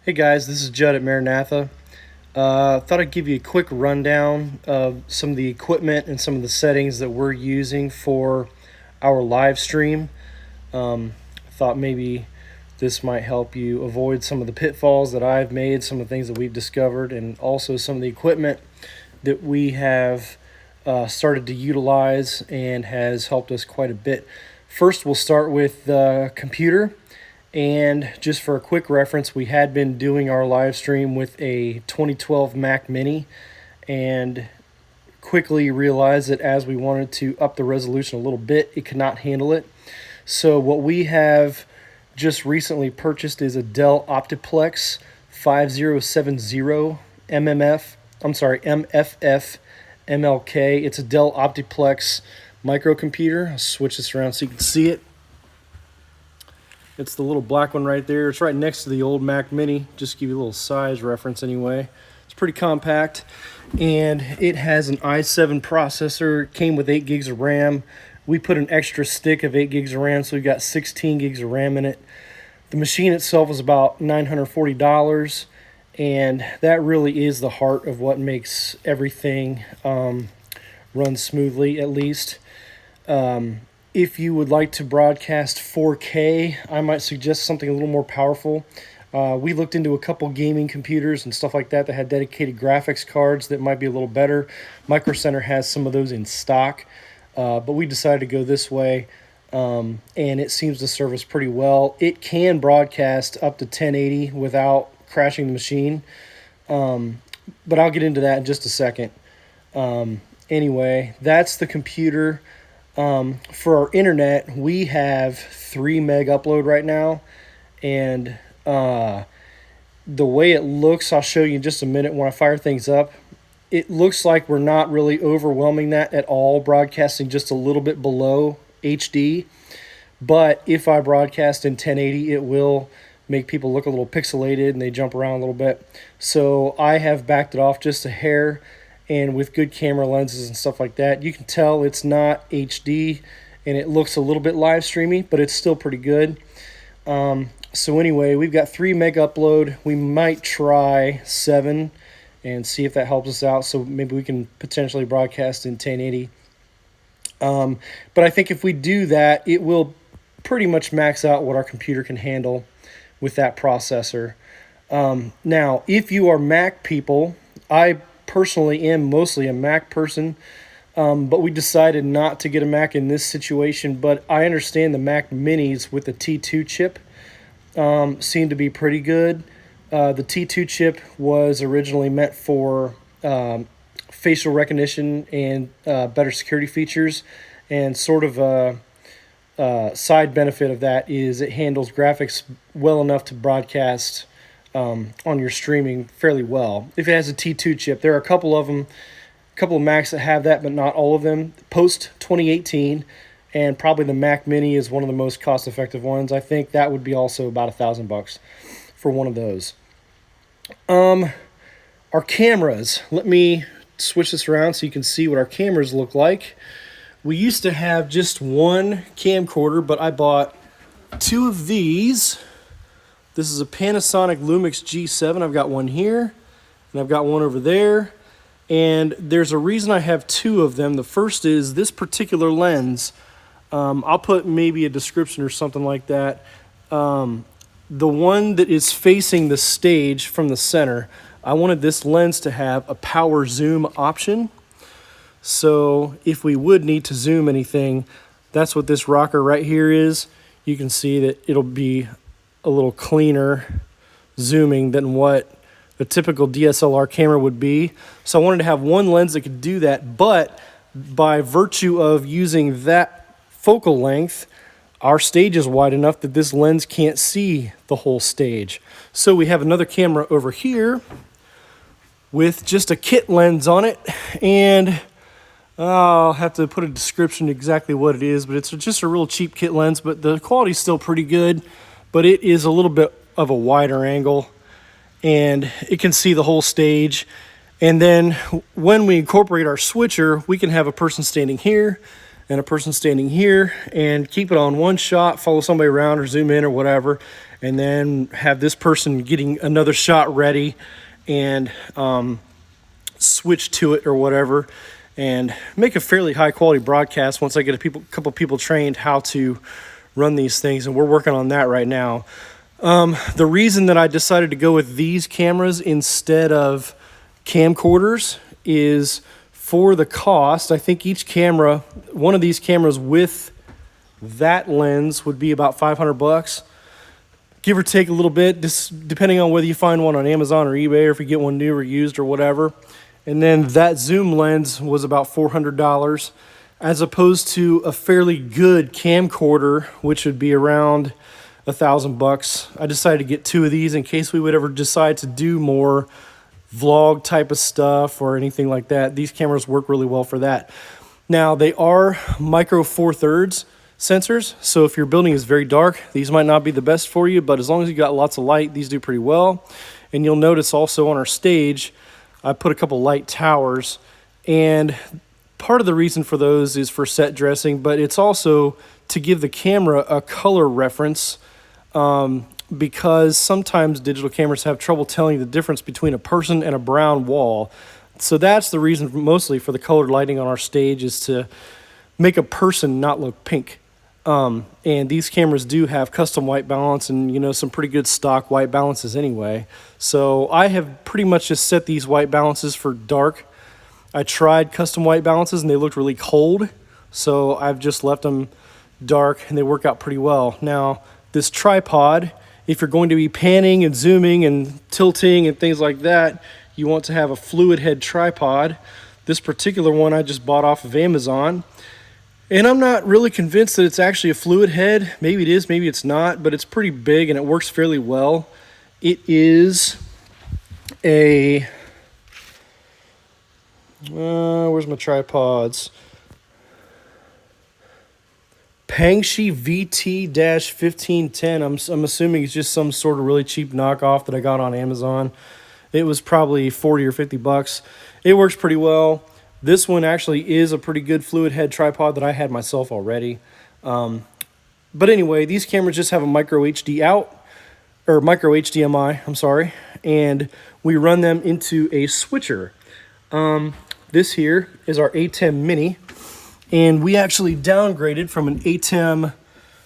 Hey guys, this is Judd at Maranatha. Thought I'd give you a quick rundown of some of the equipment and some of the settings that we're using for our live stream. Thought maybe this might help you avoid some of the pitfalls that I've made, some of the things that we've discovered, and also some of the equipment that we have started to utilize and has helped us quite a bit. First, we'll start with the computer. And just for a quick reference, we had been doing our live stream with a 2012 Mac Mini and quickly realized that as we wanted to up the resolution a little bit, it could not handle it. So what we have just recently purchased is a Dell Optiplex 5070 MFF MLK. It's a Dell Optiplex microcomputer. I'll switch this around so you can see it. It's the little black one right there. It's right next to the old Mac Mini. Just to give you a little size reference anyway. It's pretty compact. And it has an i7 processor. It came with 8 gigs of RAM. We put an extra stick of 8 gigs of RAM, so we've got 16 gigs of RAM in it. The machine itself is about $940. And that really is the heart of what makes everything run smoothly, at least. If you would like to broadcast 4K, I might suggest something a little more powerful. We looked into a couple gaming computers and stuff like that that had dedicated graphics cards that might be a little better. Micro Center has some of those in stock, but we decided to go this way, and it seems to serve us pretty well. It can broadcast up to 1080 without crashing the machine, but I'll get into that in just a second. Anyway, that's the computer. For our internet, we have 3 meg upload right now, and the way it looks, I'll show you in just a minute when I fire things up. It looks like we're not really overwhelming that at all, broadcasting just a little bit below HD, but if I broadcast in 1080, it will make people look a little pixelated and they jump around a little bit. So I have backed it off just a hair. And with good camera lenses and stuff like that, you can tell it's not HD and it looks a little bit live streamy, but it's still pretty good. So anyway, we've got 3 meg upload. We might try 7 and see if that helps us out. So maybe we can potentially broadcast in 1080. But I think if we do that, it will pretty much max out what our computer can handle with that processor. Now, if you are Mac people, I personally am mostly a Mac person, but we decided not to get a Mac in this situation. But I understand the Mac Minis with the T2 chip seem to be pretty good. The T2 chip was originally meant for facial recognition and better security features, and sort of a side benefit of that is it handles graphics well enough to broadcast on your streaming fairly well. If it has a T2 chip, there are a couple of them, a couple of Macs that have that, but not all of them. Post 2018, and probably the Mac Mini is one of the most cost-effective ones. I think that would be also about $1,000 for one of those. Our cameras. Let me switch this around so you can see what our cameras look like. We used to have just one camcorder, but I bought 2 of these. This is a Panasonic Lumix G7. I've got one here, and I've got one over there. And there's a reason I have 2 of them. The first is this particular lens. I'll put maybe a description or something like that. The one that is facing the stage from the center, I wanted this lens to have a power zoom option. So if we would need to zoom anything, that's what this rocker right here is. You can see that it'll be a little cleaner zooming than what the typical DSLR camera would be. So I wanted to have one lens that could do that, but by virtue of using that focal length, our stage is wide enough that this lens can't see the whole stage. So we have another camera over here with just a kit lens on it, and I'll have to put a description exactly what it is, but it's just a real cheap kit lens, but the quality's still pretty good. But it is a little bit of a wider angle, and it can see the whole stage. And then when we incorporate our switcher, we can have a person standing here and a person standing here and keep it on one shot, follow somebody around or zoom in or whatever. and then have this person getting another shot ready and switch to it or whatever, and make a fairly high quality broadcast once I get a couple people trained how to run these things, and we're working on that right now. The reason that I decided to go with these cameras instead of camcorders is for the cost. I think each camera, one of these cameras with that lens, would be about $500, give or take a little bit, just depending on whether you find one on Amazon or eBay, or if you get one new or used or whatever. And then that zoom lens was about $400, as opposed to a fairly good camcorder, which would be around $1,000. I decided to get two of these in case we would ever decide to do more vlog type of stuff or anything like that. These cameras work really well for that. Now, they are micro four thirds sensors, so if your building is very dark, these might not be the best for you, but as long as you got lots of light, these do pretty well. And you'll notice also on our stage, I put a couple light towers, and part of the reason for those is for set dressing, but it's also to give the camera a color reference, because sometimes digital cameras have trouble telling the difference between a person and a brown wall. So that's the reason mostly for the colored lighting on our stage, is to make a person not look pink. And these cameras do have custom white balance and, you know, some pretty good stock white balances anyway. So I have pretty much just set these white balances for dark. I tried custom white balances and they looked really cold, so I've just left them dark and they work out pretty well. Now, this tripod, if you're going to be panning and zooming and tilting and things like that, you want to have a fluid head tripod. This particular one I just bought off of Amazon, and I'm not really convinced that it's actually a fluid head. Maybe it is, maybe it's not, but it's pretty big and it works fairly well. It is a where's my tripods? Pangshi VT-1510. I'm assuming it's just some sort of really cheap knockoff that I got on Amazon. It was probably 40 or 50 bucks. It works pretty well. This one actually is a pretty good fluid head tripod that I had myself already. But anyway, these cameras just have a micro HD out, or micro HDMI, I'm sorry, and we run them into a switcher. This here is our Atem Mini, and we actually downgraded from an Atem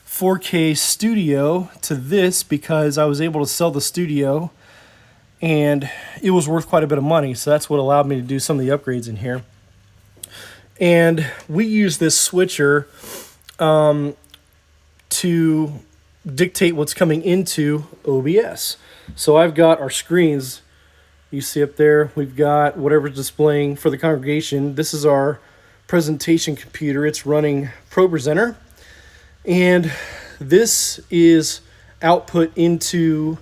4K Studio to this because I was able to sell the Studio and it was worth quite a bit of money, so that's what allowed me to do some of the upgrades in here. And we use this switcher to dictate what's coming into OBS. So I've got our screens, you see up there, we've got whatever's displaying for the congregation. This is our presentation computer. It's running ProPresenter, and this is output into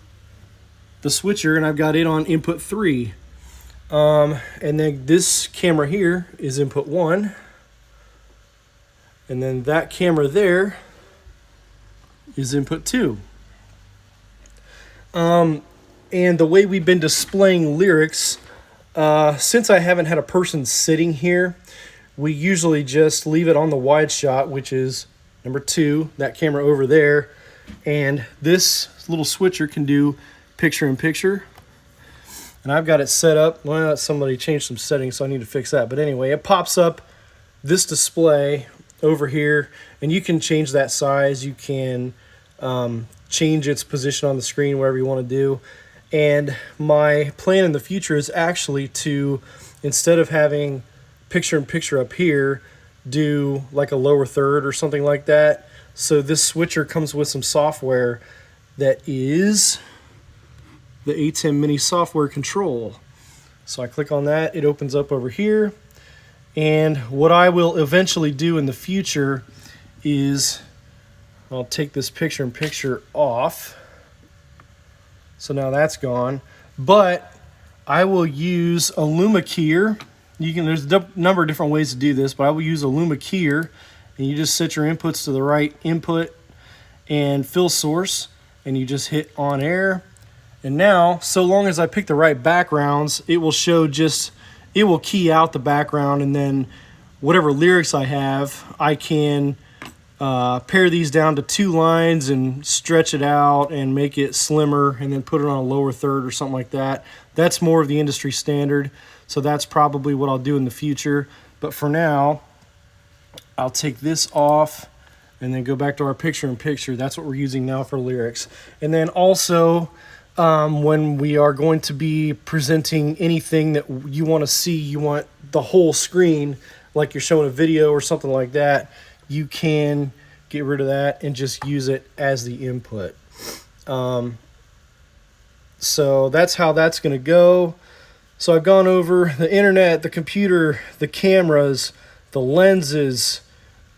the switcher, and I've got it on input 3. And then this camera here is input 1, and then that camera there is input 2. And the way we've been displaying lyrics, since I haven't had a person sitting here, we usually just leave it on the wide shot, which is number 2, that camera over there. And this little switcher can do picture in picture. And I've got it set up. Well, somebody changed some settings, so I need to fix that. But anyway, it pops up this display over here, and you can change that size. You can change its position on the screen, wherever you want to do. And my plan in the future is actually to, instead of having picture in picture up here, do like a lower third or something like that. So this switcher comes with some software that is the Atem Mini software control. So I click on that, it opens up over here. And what I will eventually do in the future is I'll take this picture in picture off. So now that's gone. But I will use a Luma keyer. There's a number of different ways to do this, but I will use a Luma keyer, and you just set your inputs to the right input and fill source, and you just hit on air. And now, so long as I pick the right backgrounds, it will show it will key out the background, and then whatever lyrics I have, I can pare these down to 2 lines and stretch it out and make it slimmer and then put it on a lower third or something like that. That's more of the industry standard, so that's probably what I'll do in the future. But for now, I'll take this off and then go back to our picture-in-picture. That's what we're using now for lyrics. And then also, when we are going to be presenting anything that you want to see, you want the whole screen, like you're showing a video or something like that, you can get rid of that and just use it as the input. So that's how that's going to go. So I've gone over the internet, the computer, the cameras, the lenses,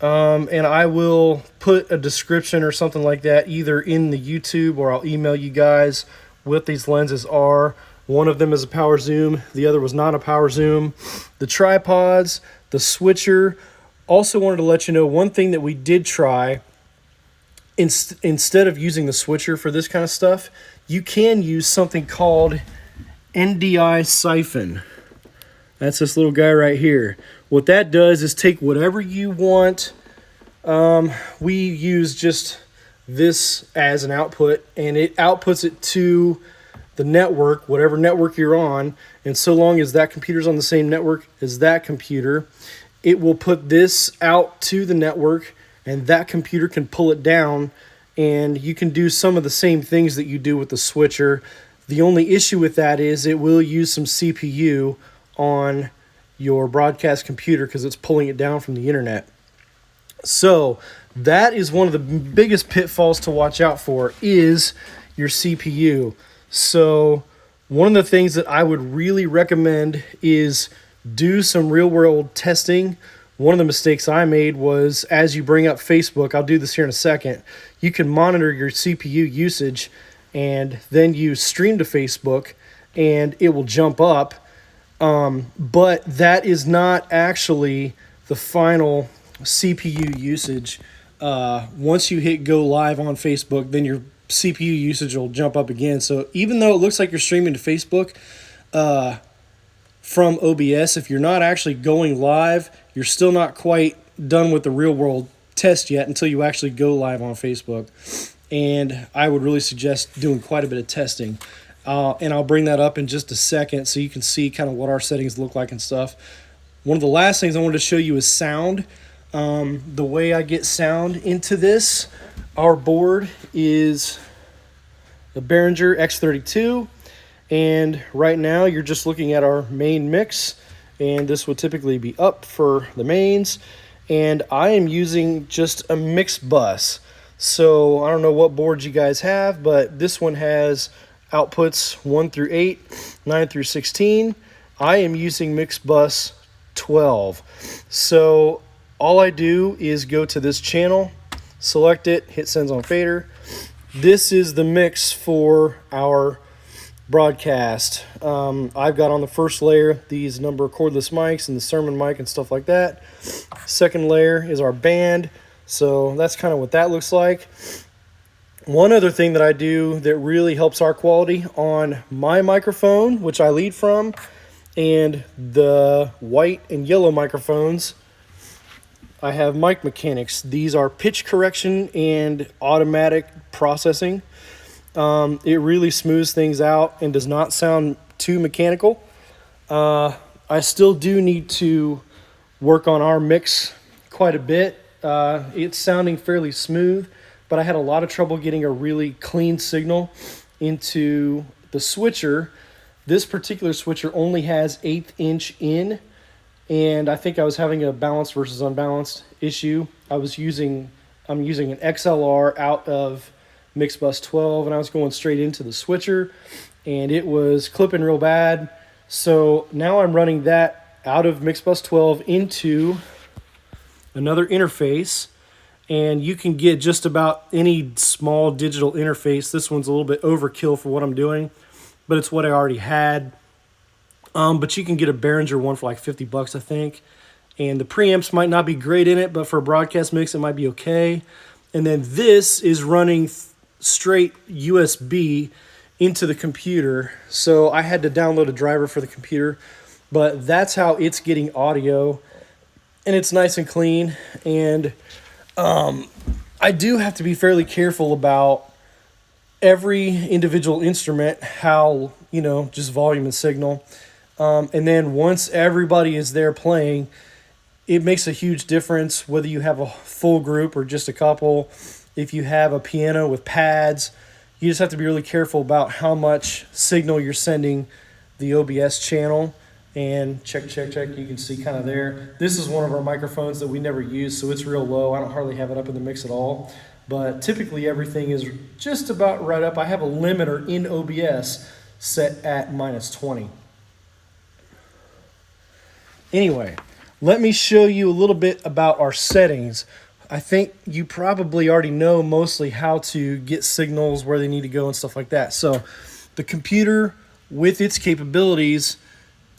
and I will put a description or something like that either in the YouTube, or I'll email you guys what these lenses are. One of them is a power zoom, the other was not a power zoom. The tripods, the switcher. Also wanted to let you know one thing that we did try. Instead of using the switcher for this kind of stuff, you can use something called NDI siphon. That's this little guy right here. What that does is take whatever you want. We use just this as an output, and it outputs it to the network, whatever network you're on. And so long as that computer's on the same network as that computer, it will put this out to the network, and that computer can pull it down, and you can do some of the same things that you do with the switcher. The only issue with that is it will use some CPU on your broadcast computer because it's pulling it down from the internet. So that is one of the biggest pitfalls to watch out for, is your CPU. So one of the things that I would really recommend is do some real world testing. One of the mistakes I made was, as you bring up Facebook, I'll do this here in a second, you can monitor your CPU usage and then you stream to Facebook and it will jump up. But that is not actually the final CPU usage. Once you hit go live on Facebook, then your CPU usage will jump up again. So even though it looks like you're streaming to Facebook from OBS, if you're not actually going live, you're still not quite done with the real world test yet until you actually go live on Facebook. And I would really suggest doing quite a bit of testing. And I'll bring that up in just a second so you can see kind of what our settings look like and stuff. One of the last things I wanted to show you is sound. The way I get sound into this, our board is the Behringer X32. And right now you're just looking at our main mix, and this would typically be up for the mains. And I am using just a mix bus. So I don't know what boards you guys have, but this one has outputs 1 through 8, 9 through 16. I am using mix bus 12. So all I do is go to this channel, select it, hit sends on fader. This is the mix for our broadcast. I've got on the first layer these number of cordless mics and the sermon mic and stuff like that. Second layer is our band. So that's kind of what that looks like. One other thing that I do that really helps our quality on my microphone, which I lead from, and the white and yellow microphones, I have Mic Mechanics. These are pitch correction and automatic processing. It really smooths things out and does not sound too mechanical. I still do need to work on our mix quite a bit. It's sounding fairly smooth, but I had a lot of trouble getting a really clean signal into the switcher. This particular switcher only has 1/8 inch in, and I think I was having a balanced versus unbalanced issue. I'm using an XLR out of mix bus 12, and I was going straight into the switcher, and it was clipping real bad. So now I'm running that out of mix bus 12 into another interface, and you can get just about any small digital interface. This one's a little bit overkill for what I'm doing, but it's what I already had. But you can get a Behringer one for like $50, I think. And the preamps might not be great in it, but for a broadcast mix, it might be okay. And then this is running straight USB into the computer. So I had to download a driver for the computer, but that's how it's getting audio. And it's nice and clean. And I do have to be fairly careful about every individual instrument, how, you know, just volume and signal. And then once everybody is there playing, it makes a huge difference whether you have a full group or just a couple. If you have a piano with pads, you just have to be really careful about how much signal you're sending the OBS channel. And check. You can see kind of there. This is one of our microphones that we never use, so it's real low. I don't hardly have it up in the mix at all. But typically everything is just about right up. I have a limiter in OBS set at -20. Anyway, let me show you a little bit about our settings. I think you probably already know mostly how to get signals, where they need to go and stuff like that. So the computer with its capabilities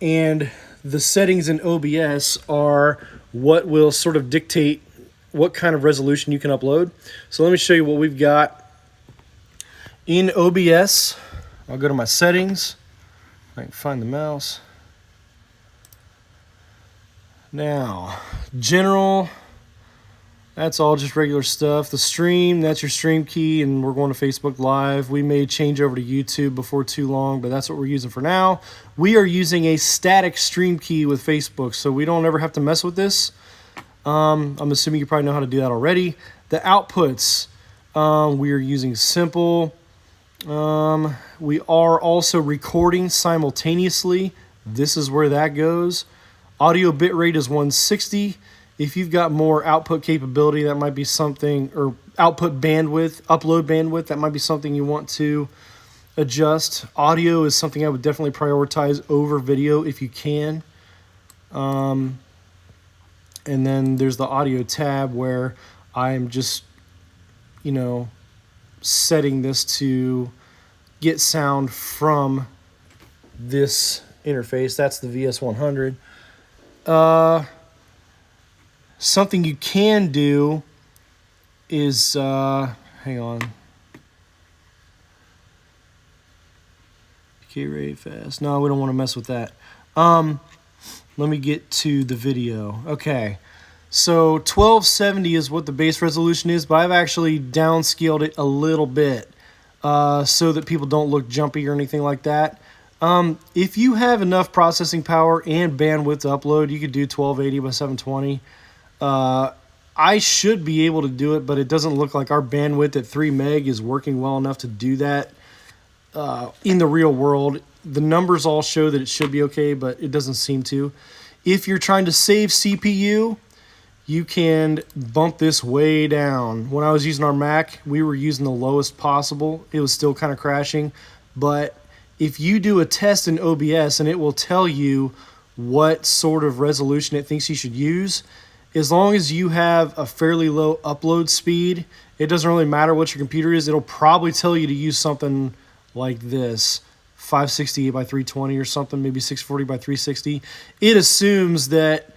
and the settings in OBS are what will sort of dictate what kind of resolution you can upload. So let me show you what we've got in OBS. I'll go to my settings. I can find the mouse. Now, general, that's all just regular stuff. The stream, that's your stream key, and we're going to Facebook Live. We may change over to YouTube before too long, but that's what we're using for now. We are using a static stream key with Facebook, so we don't ever have to mess with this. I'm assuming you probably know how to do that already. The outputs, we are using simple. We are also recording simultaneously. This is where that goes. Audio bitrate is 160. If you've got more output capability, that might be something, or output bandwidth, upload bandwidth, that might be something you want to adjust. Audio is something I would definitely prioritize over video if you can. And then there's the audio tab where I'm just, you know, setting this to get sound from this interface. That's the VS100. Something you can do is, hang on. PK rate fast. No, we don't want to mess with that. Let me get to the video. Okay. So 1270 is what the base resolution is, but I've actually downscaled it a little bit so that people don't look jumpy or anything like that. If you have enough processing power and bandwidth to upload, you could do 1280 by 720. I should be able to do it, but it doesn't look like our bandwidth at 3 meg is working well enough to do that in the real world. The numbers all show that it should be okay, but it doesn't seem to. If you're trying to save CPU, you can bump this way down. When I was using our Mac, we were using the lowest possible. It was still kind of crashing, but if you do a test in OBS and it will tell you what sort of resolution it thinks you should use, as long as you have a fairly low upload speed, it doesn't really matter what your computer is. It'll probably tell you to use something like this, 568 by 320 or something, maybe 640 by 360. It assumes that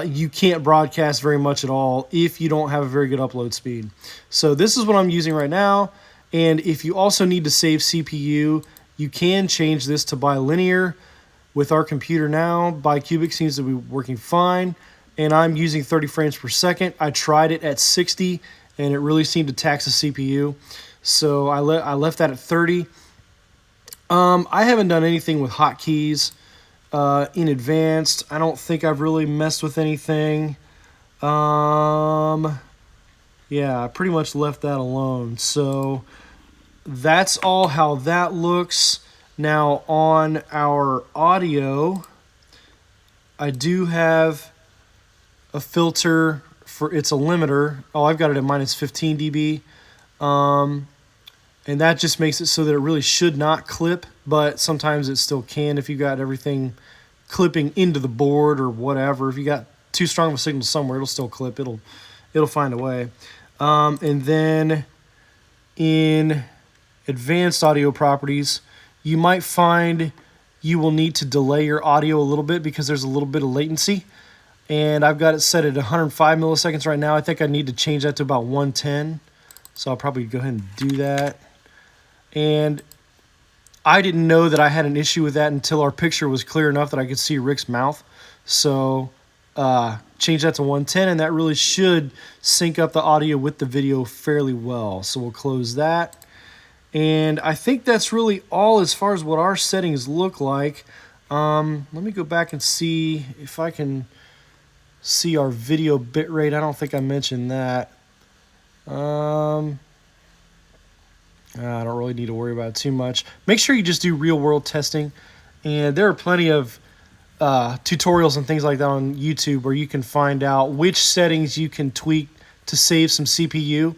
you can't broadcast very much at all if you don't have a very good upload speed. So this is what I'm using right now. And if you also need to save CPU, you can change this to bilinear. With our computer now, bicubic seems to be working fine. And I'm using 30 frames per second. I tried it at 60, and it really seemed to tax the CPU. So I left that at 30. I haven't done anything with hotkeys in advanced. I don't think I've really messed with anything. Yeah, I pretty much left that alone. So that's all how that looks. Now on our audio, I do have a filter for, it's a limiter. Oh, I've got it at -15 dB. And that just makes it so that it really should not clip, but sometimes it still can if you got everything clipping into the board or whatever. If you got too strong of a signal somewhere, it'll still clip. It'll find a way. And then in advanced audio properties, you might find you will need to delay your audio a little bit because there's a little bit of latency. And I've got it set at 105 milliseconds right now. I think I need to change that to about 110. So I'll probably go ahead and do that. And I didn't know that I had an issue with that until our picture was clear enough that I could see Rick's mouth. So change that to 110, and that really should sync up the audio with the video fairly well. So we'll close that. And I think that's really all as far as what our settings look like. Let me go back and see if I can see our video bitrate. I don't think I mentioned that. I don't really need to worry about it too much. Make sure you just do real world testing. And there are plenty of tutorials and things like that on YouTube where you can find out which settings you can tweak to save some CPU.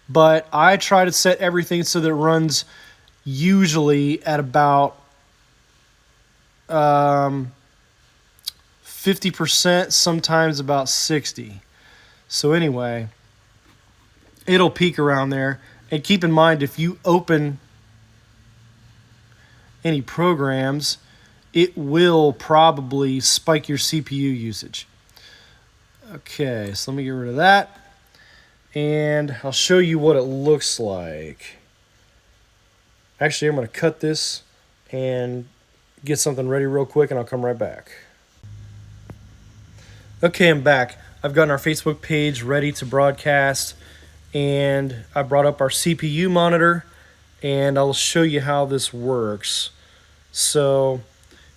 But I try to set everything so that it runs usually at about 50%, sometimes about 60. So anyway, it'll peak around there. And keep in mind, if you open any programs, it will probably spike your CPU usage. Okay, so let me get rid of that. And I'll show you what it looks like. Actually, I'm going to cut this and get something ready real quick, and I'll come right back. Okay, I'm back. I've gotten our Facebook page ready to broadcast, and I brought up our CPU monitor, and I'll show you how this works. So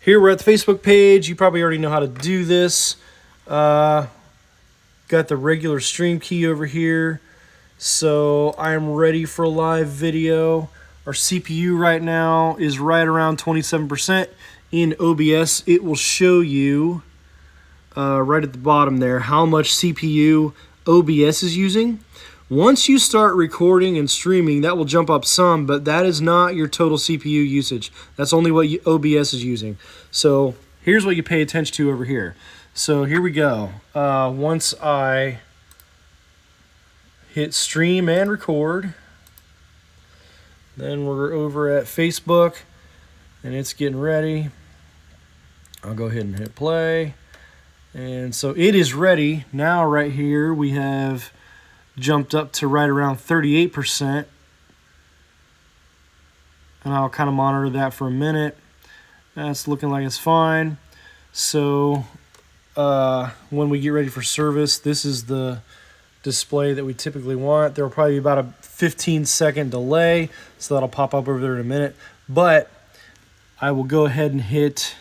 here we're at the Facebook page. You probably already know how to do this. Got the regular stream key over here. So I am ready for live video. Our CPU right now is right around 27%. In OBS, it will show you right at the bottom there how much CPU OBS is using. Once you start recording and streaming, that will jump up some, but that is not your total CPU usage. That's only what OBS is using. So here's what you pay attention to over here. So here we go. Once I hit stream and record, then we're over at Facebook, and it's getting ready. I'll go ahead and hit play. And so it is ready. Now right here we have jumped up to right around 38%. And I'll kind of monitor that for a minute. That's looking like it's fine. So when we get ready for service, this is the display that we typically want. There will probably be about a 15-second delay, so that'll pop up over there in a minute. But I will go ahead and hit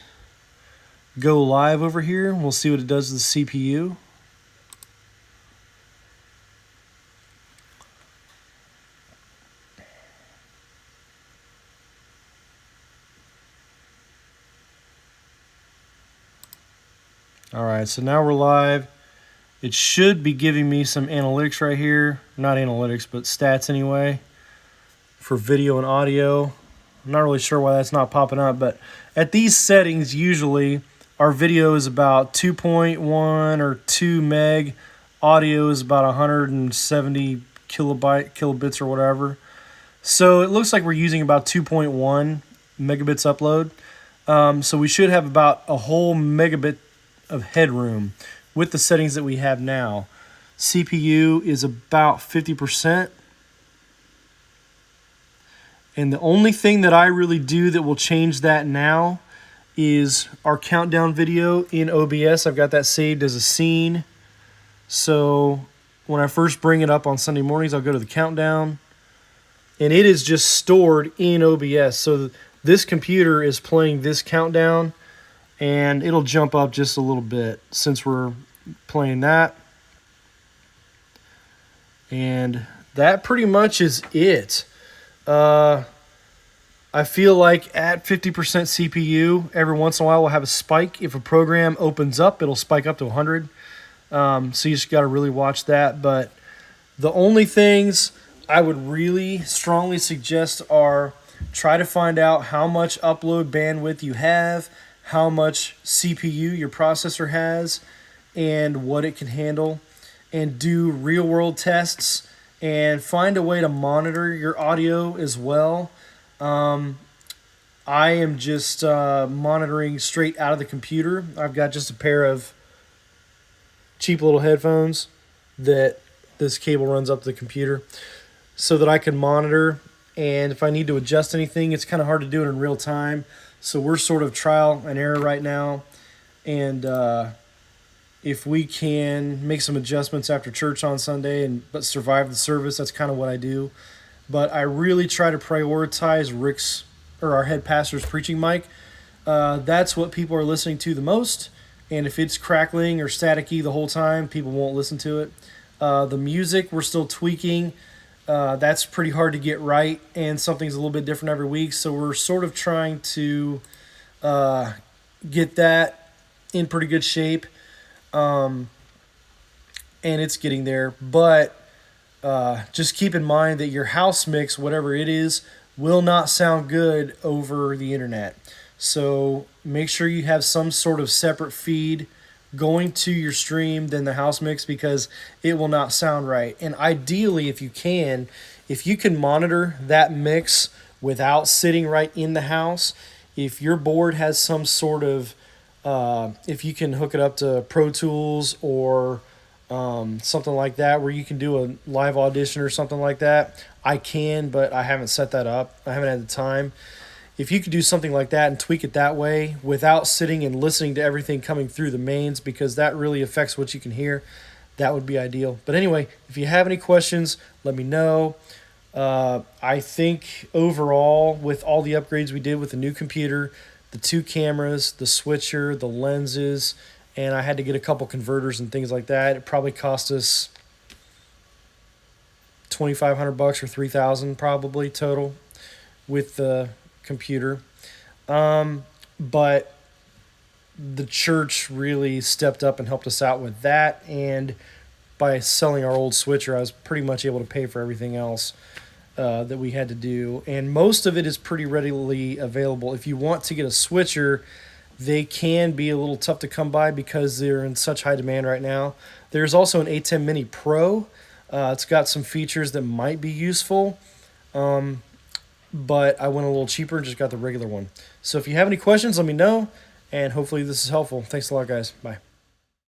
go live over here. We'll see what it does to the CPU. All right, so now we're live. It should be giving me some analytics right here. Not analytics, but stats anyway, for video and audio. I'm not really sure why that's not popping up, but at these settings, usually our video is about 2.1 or 2 meg. Audio is about 170 kilobits or whatever. So it looks like we're using about 2.1 megabits upload. So we should have about a whole megabit of headroom with the settings that we have now. CPU is about 50%. And the only thing that I really do that will change that now is our countdown video in OBS. I've got that saved as a scene. So when I first bring it up on Sunday mornings, I'll go to the countdown. And it is just stored in OBS. So this computer is playing this countdown, and it'll jump up just a little bit since we're playing that. And that pretty much is it. I feel like at 50% CPU, every once in a while we'll have a spike. If a program opens up, it'll spike up to 100. So you just got to really watch that. But the only things I would really strongly suggest are try to find out how much upload bandwidth you have, how much CPU your processor has, and what it can handle, and do real-world tests, and find a way to monitor your audio as well. I am just monitoring straight out of the computer. I've got just a pair of cheap little headphones that this cable runs up to the computer so that I can monitor, and if I need to adjust anything, it's kind of hard to do it in real time. So we're sort of trial and error right now, and if we can make some adjustments after church on Sunday but survive the service, that's kind of what I do. But I really try to prioritize Rick's or our head pastor's preaching mic. That's what people are listening to the most. And if it's crackling or staticky the whole time, people won't listen to it. The music, we're still tweaking. That's pretty hard to get right, and something's a little bit different every week. So we're sort of trying to get that in pretty good shape. And it's getting there. But just keep in mind that your house mix, whatever it is, will not sound good over the internet. So make sure you have some sort of separate feed going to your stream than the house mix, because it will not sound right. And ideally, if you can monitor that mix without sitting right in the house, if your board has some sort of, if you can hook it up to Pro Tools or something like that where you can do a live audition or something like that, I can, but I haven't set that up. I haven't had the time. If you could do something like that and tweak it that way without sitting and listening to everything coming through the mains, because that really affects what you can hear, that would be ideal. But anyway, if you have any questions, let me know. I think overall, with all the upgrades we did with the new computer, the 2 cameras, the switcher, the lenses, and I had to get a couple converters and things like that, it probably cost us $2,500 or $3,000 probably total with the computer. But the church really stepped up and helped us out with that, and by selling our old switcher, I was pretty much able to pay for everything else that we had to do, and most of it is pretty readily available. If you want to get a switcher, they can be a little tough to come by because they're in such high demand right now. There's also an Atem Mini Pro. It's got some features that might be useful, but I went a little cheaper and just got the regular one. So if you have any questions, let me know, and hopefully this is helpful. Thanks a lot, guys. Bye.